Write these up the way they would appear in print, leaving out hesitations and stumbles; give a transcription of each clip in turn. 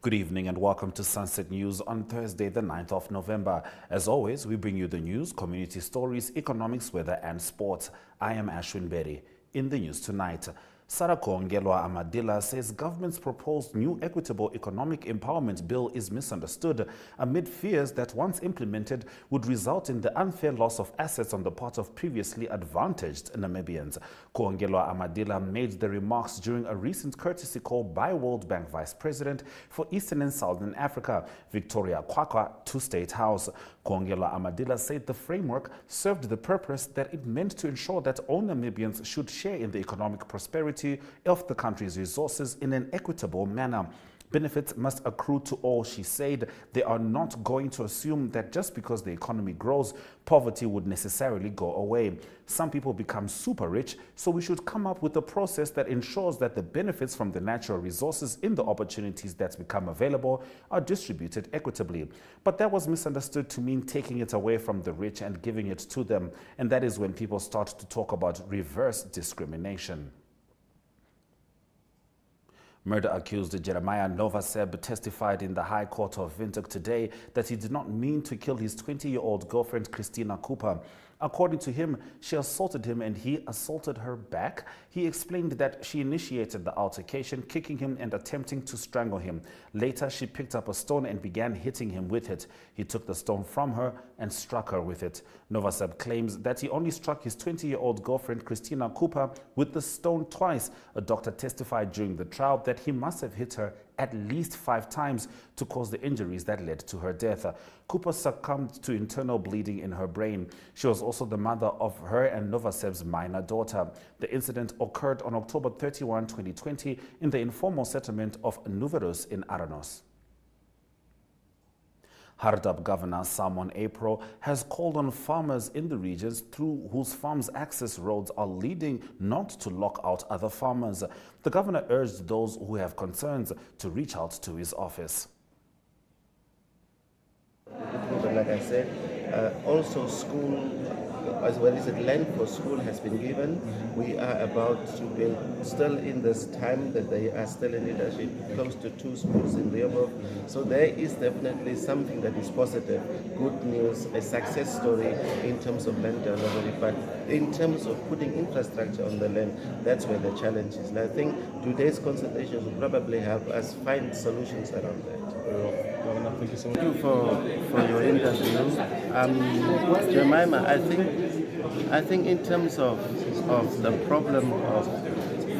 Good evening and welcome to Sunset News on Thursday, the 9th of November. As always, we bring you the news, community stories, economics, weather and sports. I am Ashwin Berry. In the news tonight, Sarako Ngelwa Amadila says government's proposed new equitable economic empowerment bill is misunderstood amid fears that once implemented would result in the unfair loss of assets on the part of previously advantaged Namibians. Ngelwa Amadila made the remarks during a recent courtesy call by World Bank Vice President for Eastern and Southern Africa, Victoria Kwakwa, to State House. Ngelwa Amadila said the framework served the purpose that it meant to ensure that all Namibians should share in the economic prosperity of the country's resources in an equitable manner. Benefits must accrue to all, she said. They are not going to assume that just because the economy grows, poverty would necessarily go away. Some people become super rich, so we should come up with a process that ensures that the benefits from the natural resources in the opportunities that become available are distributed equitably. But that was misunderstood to mean taking it away from the rich and giving it to them. And that is when people start to talk about reverse discrimination. Murder-accused Jeremiah Novaseb testified in the High Court of Windhoek today that he did not mean to kill his 20-year-old girlfriend, Christina Cooper. According to him, she assaulted him and he assaulted her back. He explained that she initiated the altercation, kicking him and attempting to strangle him. Later, she picked up a stone and began hitting him with it. He took the stone from her and struck her with it. Novaseb claims that he only struck his 20-year-old girlfriend, Christina Cooper, with the stone twice. A doctor testified during the trial that he must have hit her at least 5 times to cause the injuries that led to her death. Cooper succumbed to internal bleeding in her brain. She was also the mother of her and Novaseb's minor daughter. The incident occurred on October 31, 2020 in the informal settlement of Nuverus in Aranos. Hardap Governor Simon April has called on farmers in the regions through whose farms access roads are leading not to lock out other farmers. The governor urged those who have concerns to reach out to his office. Like I said, also school, as well as land for school has been given. We are about to build, still in this time that they are still in leadership, close to 2 schools in Rehoboth. So there is definitely something that is positive, good news, a success story in terms of land delivery. But in terms of putting infrastructure on the land, that's where the challenge is. And I think today's consultation will probably help us find solutions around that. Thank you so much. Thank you for your interview. Jemima, I think in terms of the problem of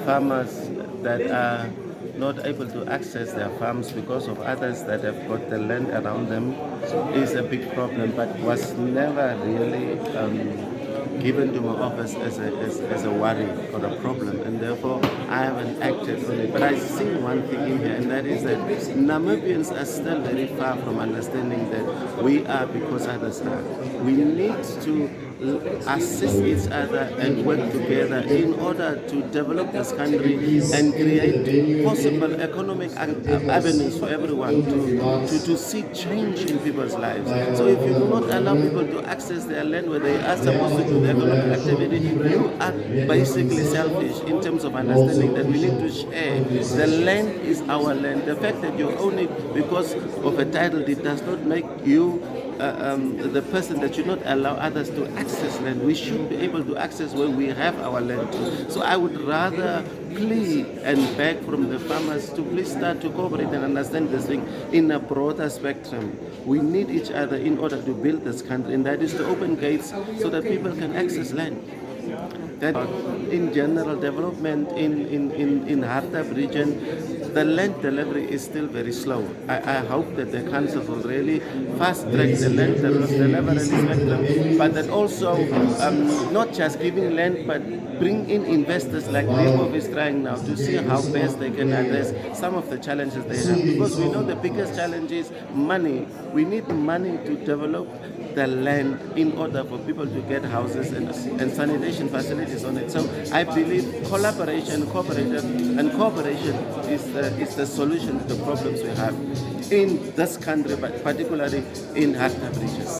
farmers that are not able to access their farms because of others that have got the land around them is a big problem, but was never really given to my office as a worry or a problem, and therefore I haven't acted on it. But I see one thing in here, and that is that Namibians are still very far from understanding that we are because others are. We need to assist each other and work together in order to develop this country and create possible economic avenues for everyone to see change in people's lives. So if you do not allow people to access their land where they are supposed to do the economic activity, you are basically selfish in terms of understanding that we need to share. The land is our land. The fact that you own it because of a title deed does not make you the person that should not allow others to access land. We should be able to access where we have our land. So I would rather plea and beg from the farmers to please start to cooperate and understand this thing in a broader spectrum. We need each other in order to build this country, and that is to open gates so that people can access land. That in general development in Hardap region, the land delivery is still very slow. I hope that the council will really fast track the land delivery spectrum, but that also not just giving land, but bring in investors like Rehoboth is trying now to see how best they can address some of the challenges they have. Because we know the biggest challenge is money. We need money to develop the land in order for people to get houses and sanitation facilities on it. So I believe collaboration, cooperation is the solution to the problems we have in this country, but particularly in Hardap region.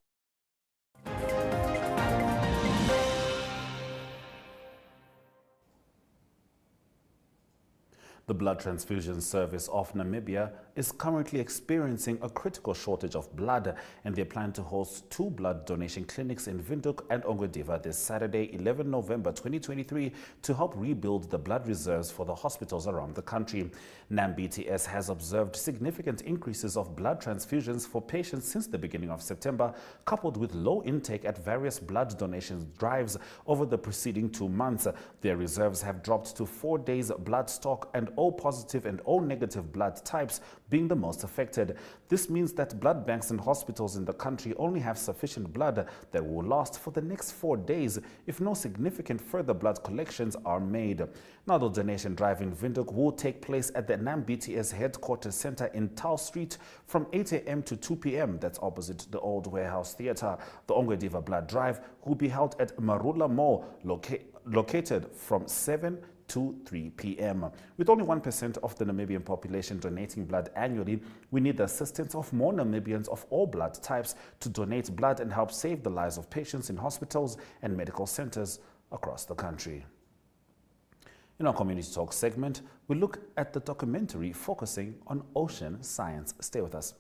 The Blood Transfusion Service of Namibia is currently experiencing a critical shortage of blood, and they plan to host 2 blood donation clinics in Windhoek and Ongwediva this Saturday, 11 November 2023, to help rebuild the blood reserves for the hospitals around the country. NAMBTS has observed significant increases of blood transfusions for patients since the beginning of September, coupled with low intake at various blood donation drives over the preceding 2 months. Their reserves have dropped to 4 days blood stock, and O positive and O negative blood types being the most affected. This means that blood banks and hospitals in the country only have sufficient blood that will last for the next 4 days if no significant further blood collections are made. Now, the donation drive in Windhoek will take place at the NAMBTS headquarters center in Tau Street from 8 a.m. to 2 p.m. That's opposite the old Warehouse Theatre. The Ongwediva blood drive will be held at Marula Mall, located from 7 to 3 p.m. With only 1% of the Namibian population donating blood annually, we need the assistance of more Namibians of all blood types to donate blood and help save the lives of patients in hospitals and medical centers across the country. In our Community Talk segment, we look at the documentary focusing on ocean science. Stay with us.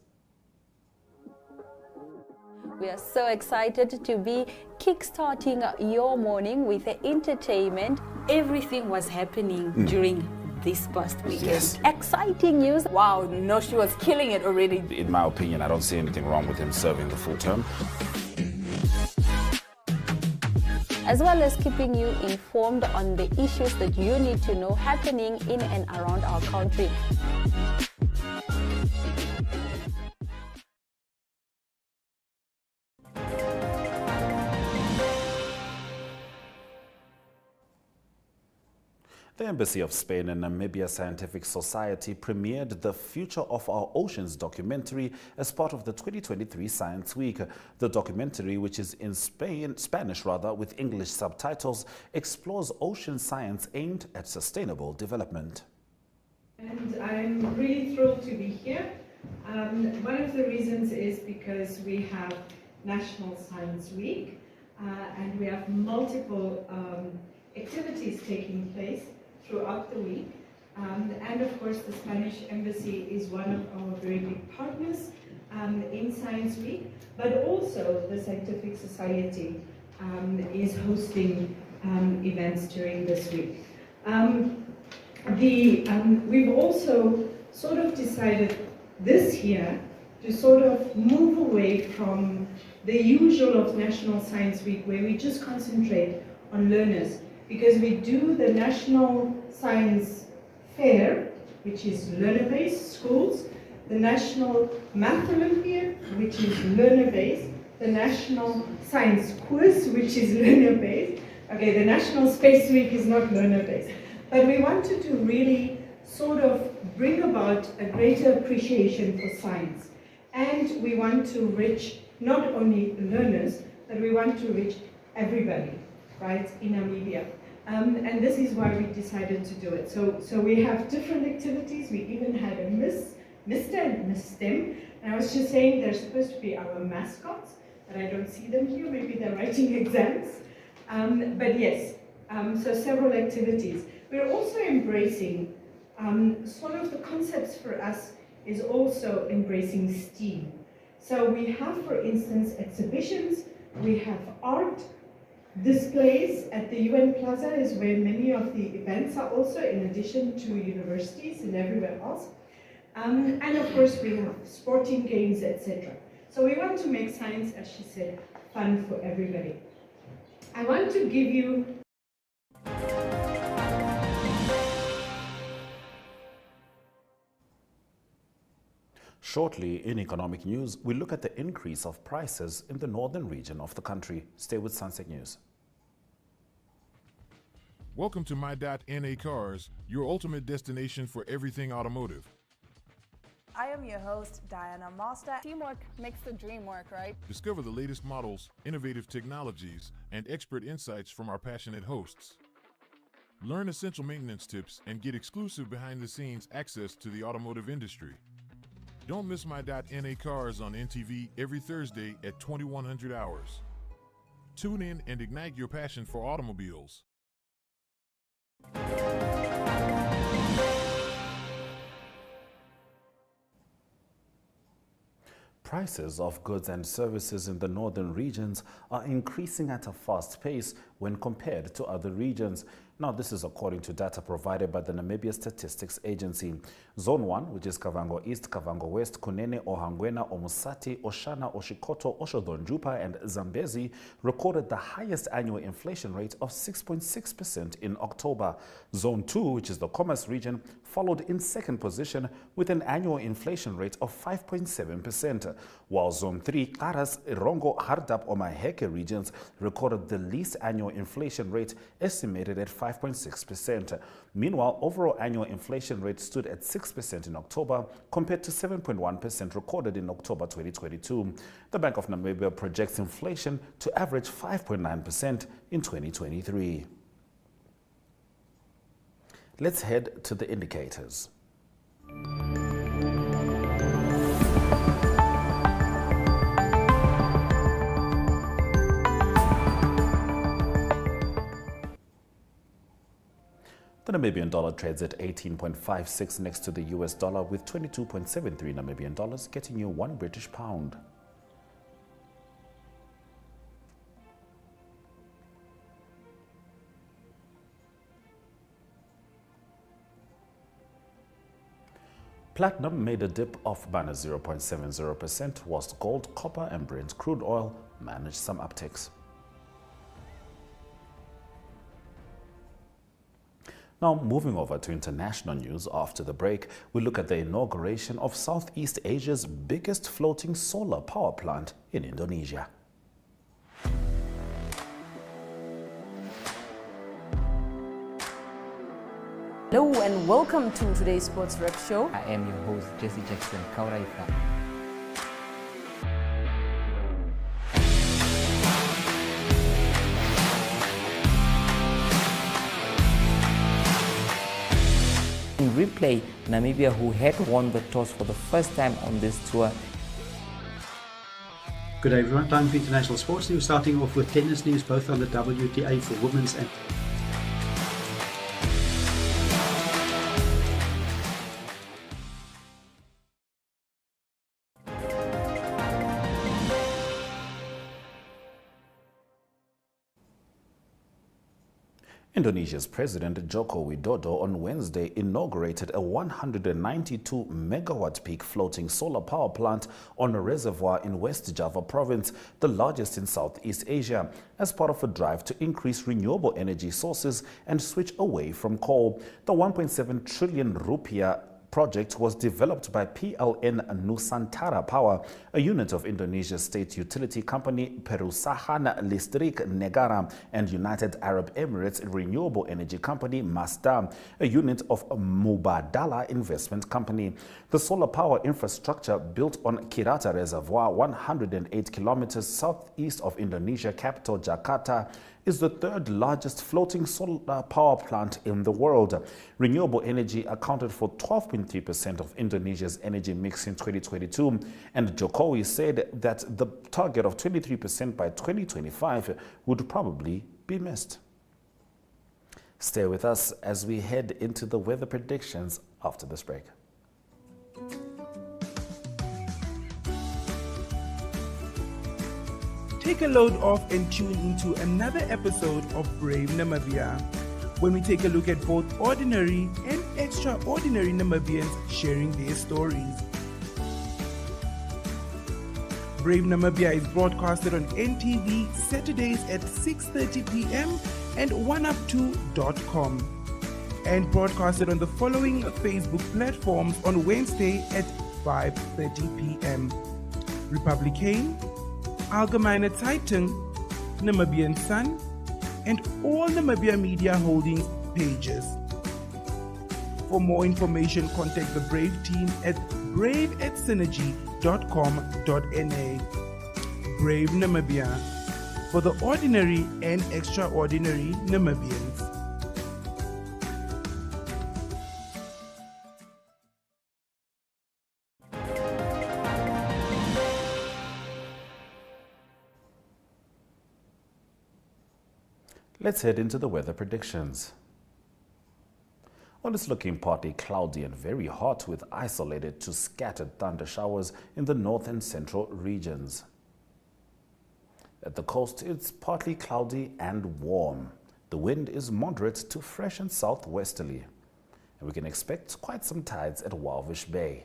We are so excited to be kickstarting your morning with entertainment. Everything was happening during this past weekend. Yes. Exciting news. Wow, no, she was killing it already. In my opinion, I don't see anything wrong with him serving the full term. As well as keeping you informed on the issues that you need to know happening in and around our country. The Embassy of Spain and Namibia Scientific Society premiered the Future of Our Oceans documentary as part of the 2023 Science Week. The documentary, which is in Spanish with English subtitles, explores ocean science aimed at sustainable development. And I'm really thrilled to be here. One of the reasons is because we have National Science Week and we have multiple activities taking place throughout the week. And of course, the Spanish Embassy is one of our very big partners in Science Week, but also the Scientific Society is hosting events during this week. We've also sort of decided this year to sort of move away from the usual of National Science Week, where we just concentrate on learners, because we do the National Science Fair, which is learner-based schools, the National Math Olympiad, which is learner-based, the National Science Quiz, which is learner-based. Okay, the National Space Week is not learner-based. But we wanted to really sort of bring about a greater appreciation for science. And we want to reach not only learners, but we want to reach everybody, right, in Namibia. And this is why we decided to do it. So we have different activities. We even had a Mr. and Miss STEM. And I was just saying they're supposed to be our mascots, but I don't see them here. Maybe they're writing exams. But yes, so several activities. We're also embracing, sort of the concepts for us is also embracing STEAM. So we have, for instance, exhibitions, we have art, displays at the UN Plaza is where many of the events are also, in addition to universities and everywhere else. And of course we have sporting games, etc. So we want to make science, as she said, fun for everybody. I want to give you Shortly, in economic news, we look at the increase of prices in the northern region of the country. Stay with Sunset News. Welcome to My.NA Cars, your ultimate destination for everything automotive. I am your host, Diana Master. Teamwork makes the dream work, right? Discover the latest models, innovative technologies, and expert insights from our passionate hosts. Learn essential maintenance tips and get exclusive behind-the-scenes access to the automotive industry. Don't miss My.NA Cars on NTV every Thursday at 2100 hours. Tune in and ignite your passion for automobiles. Prices of goods and services in the northern regions are increasing at a fast pace when compared to other regions. Now, this is according to data provided by the Namibia Statistics Agency. Zone 1, which is Kavango East, Kavango West, Kunene, Ohangwena, Omusati, Oshana, Oshikoto, Oshodonjupa, and Zambezi, recorded the highest annual inflation rate of 6.6% in October. Zone 2, which is the Commerce region, followed in second position with an annual inflation rate of 5.7%, while Zone 3, Karas, Irongo, Hardap, Omaheke regions recorded the least annual inflation rate, estimated at 5.6%. Meanwhile, overall annual inflation rate stood at 6% in October compared to 7.1% recorded in October 2022. The Bank of Namibia projects inflation to average 5.9% in 2023. Let's head to the indicators. The Namibian dollar trades at 18.56 next to the US dollar, with 22.73 Namibian dollars, getting you 1 British pound. Platinum made a dip of -0.70%, whilst gold, copper, and Brent crude oil managed some upticks. Now, moving over to international news after the break, we look at the inauguration of Southeast Asia's biggest floating solar power plant in Indonesia. Hello and welcome to today's Sports Rep Show. I am your host, Jesse Jackson Kauraifa. In replay, Namibia, who had won the toss for the first time on this tour. Good day everyone, time for international sports news, starting off with tennis news, both on the WTA for women's and Indonesia's President Joko Widodo on Wednesday inaugurated a 192 megawatt peak floating solar power plant on a reservoir in West Java province, the largest in Southeast Asia, as part of a drive to increase renewable energy sources and switch away from coal. The 1.7 trillion rupiah project was developed by PLN Nusantara Power, a unit of Indonesia's state utility company Perusahaan Listrik Negara, and United Arab Emirates renewable energy company Masdar, a unit of Mubadala Investment Company. The solar power infrastructure, built on Kirata Reservoir, 108 kilometers southeast of Indonesia capital Jakarta, is the third largest floating solar power plant in the world. Renewable energy accounted for 12.3% of Indonesia's energy mix in 2022, and Jokowi said that the target of 23% by 2025 would probably be missed. Stay with us as we head into the weather predictions after this break. Take a load off and tune into another episode of Brave Namibia, when we take a look at both ordinary and extraordinary Namibians sharing their stories. Brave Namibia is broadcasted on NTV Saturdays at 6:30 p.m. and oneup2.com, and broadcasted on the following Facebook platforms on Wednesday at 5:30 p.m. Republican, Allgemeine Zeitung, Namibian Sun, and all Namibia Media Holdings pages. For more information, contact the Brave team at brave@synergy.com.na. Brave Namibia, for the ordinary and extraordinary Namibians. Let's head into the weather predictions. Well, it's looking partly cloudy and very hot with isolated to scattered thunder showers in the north and central regions. At the coast, it's partly cloudy and warm. The wind is moderate to fresh and southwesterly. And we can expect quite some tides at Walvish Bay.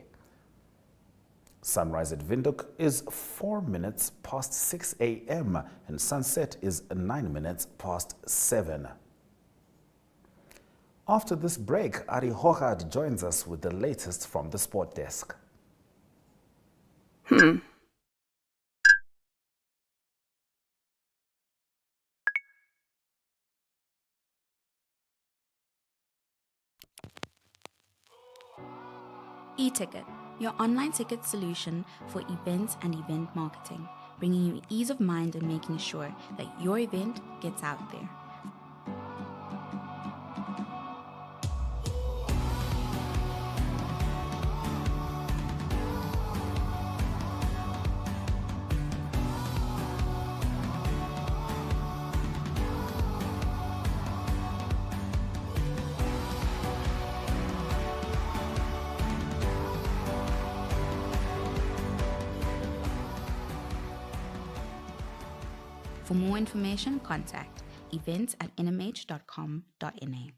Sunrise at Windhoek is 4 minutes past 6 a.m. and sunset is 9 minutes past 7. After this break, Ari Hogard joins us with the latest from the sport desk. eTicket, your online ticket solution for events and event marketing, bringing you ease of mind and making sure that your event gets out there. For more information, contact events@nmh.com.na.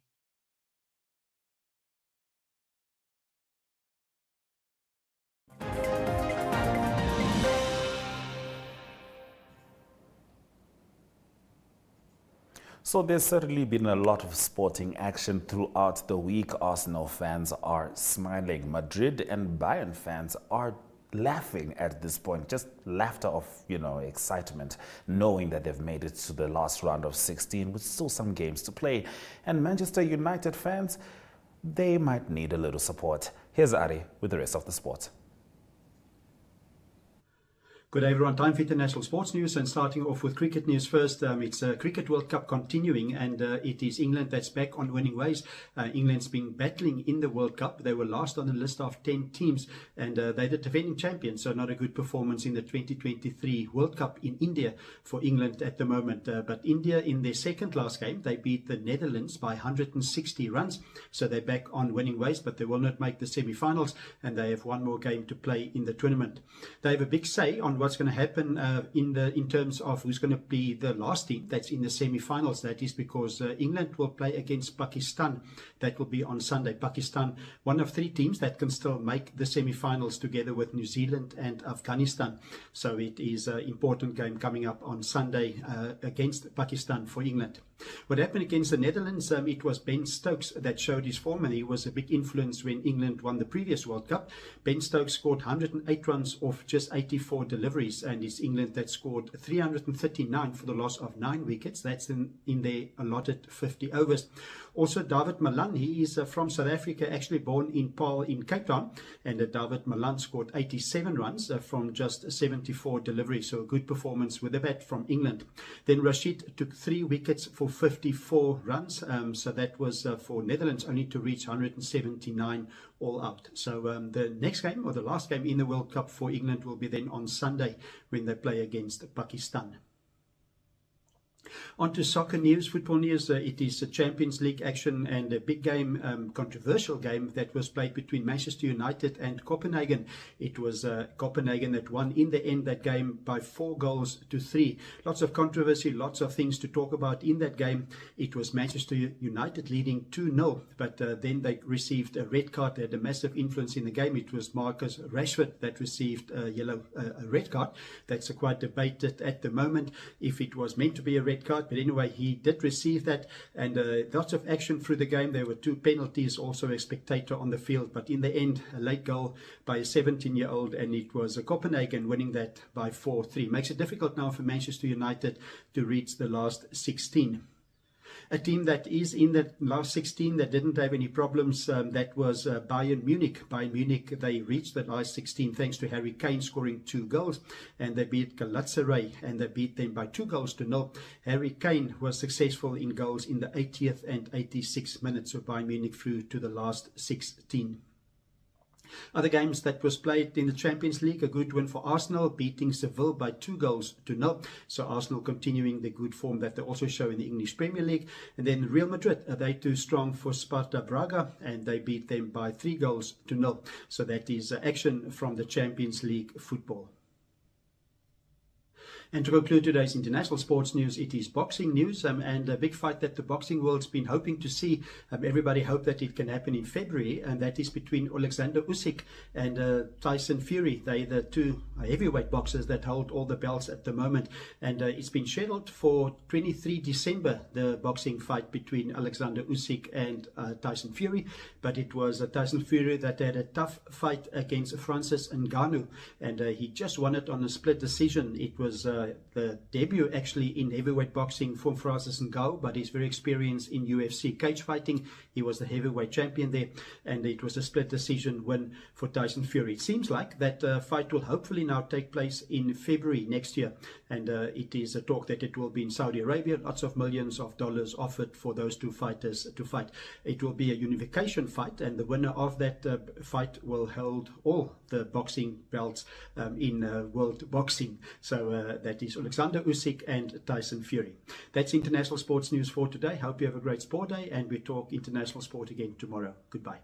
So there's certainly been a lot of sporting action throughout the week. Arsenal fans are smiling. Madrid and Bayern fans are laughing at this point, just laughter of, excitement, knowing that they've made it to the last round of 16 with still some games to play. And Manchester United fans, they might need a little support. Here's Ari with the rest of the sport. Good day everyone, time for international sports news, and starting off with cricket news first. It's a Cricket World Cup continuing, and it is England that's back on winning ways. England's been battling in the World Cup. They were last on the list of 10 teams, and they're the defending champions, so not a good performance in the 2023 World Cup in India for England at the moment. But India, in their second last game, they beat the Netherlands by 160 runs, so they're back on winning ways, but they will not make the semi-finals, and they have one more game to play in the tournament. They have a big say on what's going to happen in terms of who's going to be the last team that's in the semi-finals. That is because England will play against Pakistan. That will be on Sunday. Pakistan, one of 3 teams that can still make the semi-finals together with New Zealand and Afghanistan. So it is an important game coming up on Sunday against Pakistan for England. What happened against the Netherlands, it was Ben Stokes that showed his form, and he was a big influence when England won the previous World Cup. Ben Stokes scored 108 runs off just 84 deliveries, and it's England that scored 339 for the loss of 9 wickets. That's in their allotted 50 overs. Also, David Malan, he is from South Africa, actually born in Paarl in Cape Town, and David Malan scored 87 runs from just 74 deliveries, so a good performance with the bat from England. Then Rashid took 3 wickets for 54 runs, so that was for Netherlands only to reach 179 all out. So the next game, or the last game in the World Cup for England, will be then on Sunday when they play against Pakistan. On to soccer news, football news. It is a Champions League action and a big game, controversial game that was played between Manchester United and Copenhagen. It was Copenhagen that won in the end that game by 4-3. Lots of controversy, lots of things to talk about in that game. It was Manchester United leading 2-0, but then they received a red card. They had a massive influence in the game. It was Marcus Rashford that received a red card. That's quite debated at the moment if it was meant to be a red card, but anyway, he did receive that, and lots of action through the game. There were 2 penalties, also a spectator on the field, but in the end, a late goal by a 17-year-old, and it was Copenhagen winning that by 4-3. Makes it difficult now for Manchester United to reach the last 16. A team that is in the last 16 that didn't have any problems, that was Bayern Munich. Bayern Munich, they reached the last 16 thanks to Harry Kane scoring 2 goals, and they beat Galatasaray, and they beat them by 2-0. Harry Kane was successful in goals in the 80th and 86th minutes, so Bayern Munich through to the last 16. Other games that was played in the Champions League, a good win for Arsenal, beating Seville by 2-0. So Arsenal continuing the good form that they also show in the English Premier League. And then Real Madrid, they too strong for Sparta Braga, and they beat them by 3-0. So that is action from the Champions League football. And to conclude today's international sports news, it is boxing news and a big fight that the boxing world's been hoping to see. Everybody hope that it can happen in February, and that is between Alexander Usyk and Tyson Fury. They're the two heavyweight boxers that hold all the belts at the moment. And it's been scheduled for 23 December, the boxing fight between Alexander Usyk and Tyson Fury. But it was Tyson Fury that had a tough fight against Francis Ngannou, and he just won it on a split decision. It was the debut actually in heavyweight boxing for Francis Ngannou, but he's very experienced in UFC cage fighting. He was the heavyweight champion there, and it was a split decision win for Tyson Fury. It seems like that fight will hopefully now take place in February next year, and it is a talk that it will be in Saudi Arabia. Lots of millions of dollars offered for those two fighters to fight. It will be a unification fight, and the winner of that fight will hold all the boxing belts in world boxing. So that is Alexander Usyk and Tyson Fury. That's international sports news for today. Hope you have a great sport day, and we talk international sport again tomorrow. Goodbye.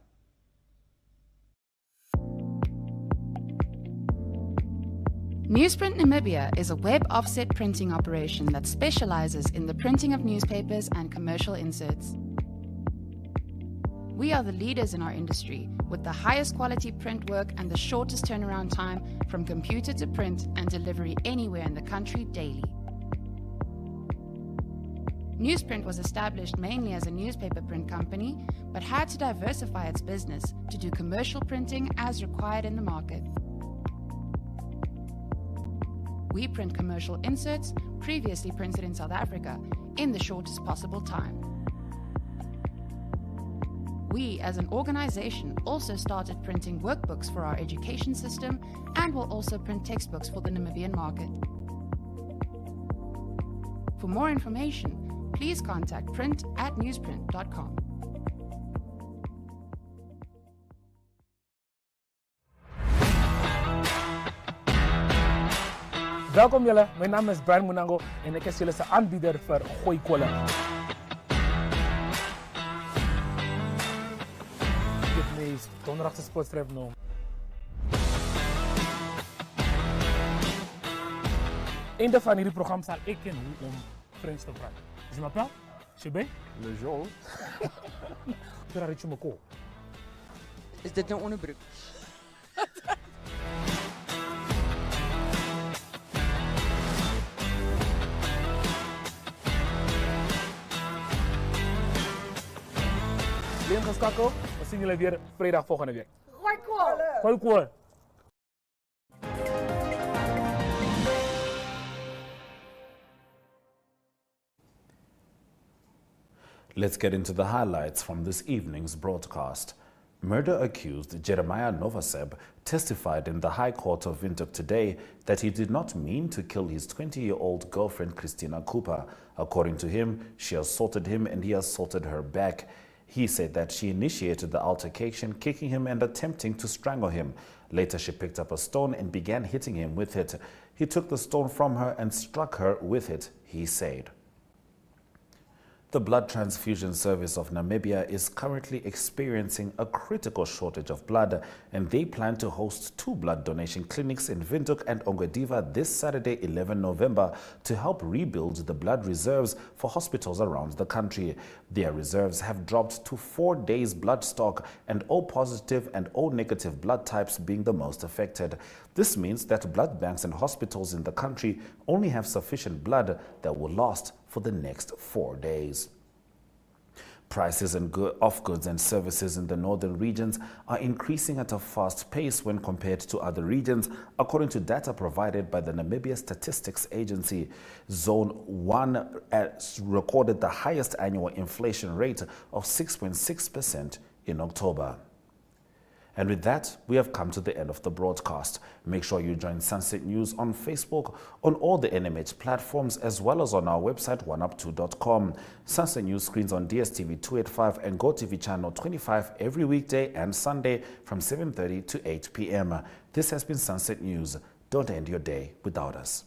Newsprint Namibia is a web offset printing operation that specializes in the printing of newspapers and commercial inserts. We are the leaders in our industry, with the highest quality print work and the shortest turnaround time from computer to print and delivery anywhere in the country daily. Newsprint was established mainly as a newspaper print company, but had to diversify its business to do commercial printing as required in the market. We print commercial inserts previously printed in South Africa in the shortest possible time. We, as an organization, also started printing workbooks for our education system and will also print textbooks for the Namibian market. For more information, please contact print@newsprint.com. Welkom jullie, mijn naam is Brian Munango en ik is jullie aanbieder voor Gooi Kolle. Dit is donderdagse sportstrip noem. Einde van hierdie programma zal ik en hoe om Frans te praten. Je m'appelle? Je bent? Le Jean. Tu as me ko. Is dit nou onderbroek? Blijf geschakeld. We zien jullie weer vrijdag volgende week. Gooi kool! Gooi kool! Let's get into the highlights from this evening's broadcast. Murder-accused Jeremiah Novaseb testified in the High Court of Windhoek today that he did not mean to kill his 20-year-old girlfriend Christina Cooper. According to him, she assaulted him and he assaulted her back. He said that she initiated the altercation, kicking him and attempting to strangle him. Later, she picked up a stone and began hitting him with it. He took the stone from her and struck her with it, he said. The Blood Transfusion Service of Namibia is currently experiencing a critical shortage of blood, and they plan to host 2 blood donation clinics in Windhoek and Ongwediva this Saturday, 11 November, to help rebuild the blood reserves for hospitals around the country. Their reserves have dropped to 4 days blood stock, and O positive and O negative blood types being the most affected. This means that blood banks and hospitals in the country only have sufficient blood that will last for the next 4 days. Prices of goods and services in the northern regions are increasing at a fast pace when compared to other regions, according to data provided by the Namibia Statistics Agency. Zone 1 recorded the highest annual inflation rate of 6.6% in October. And with that, we have come to the end of the broadcast. Make sure you join Sunset News on Facebook, on all the NMH platforms, as well as on our website, oneup2.com. Sunset News screens on DSTV 285 and GoTV channel 25 every weekday and Sunday from 7:30 to 8 p.m. This has been Sunset News. Don't end your day without us.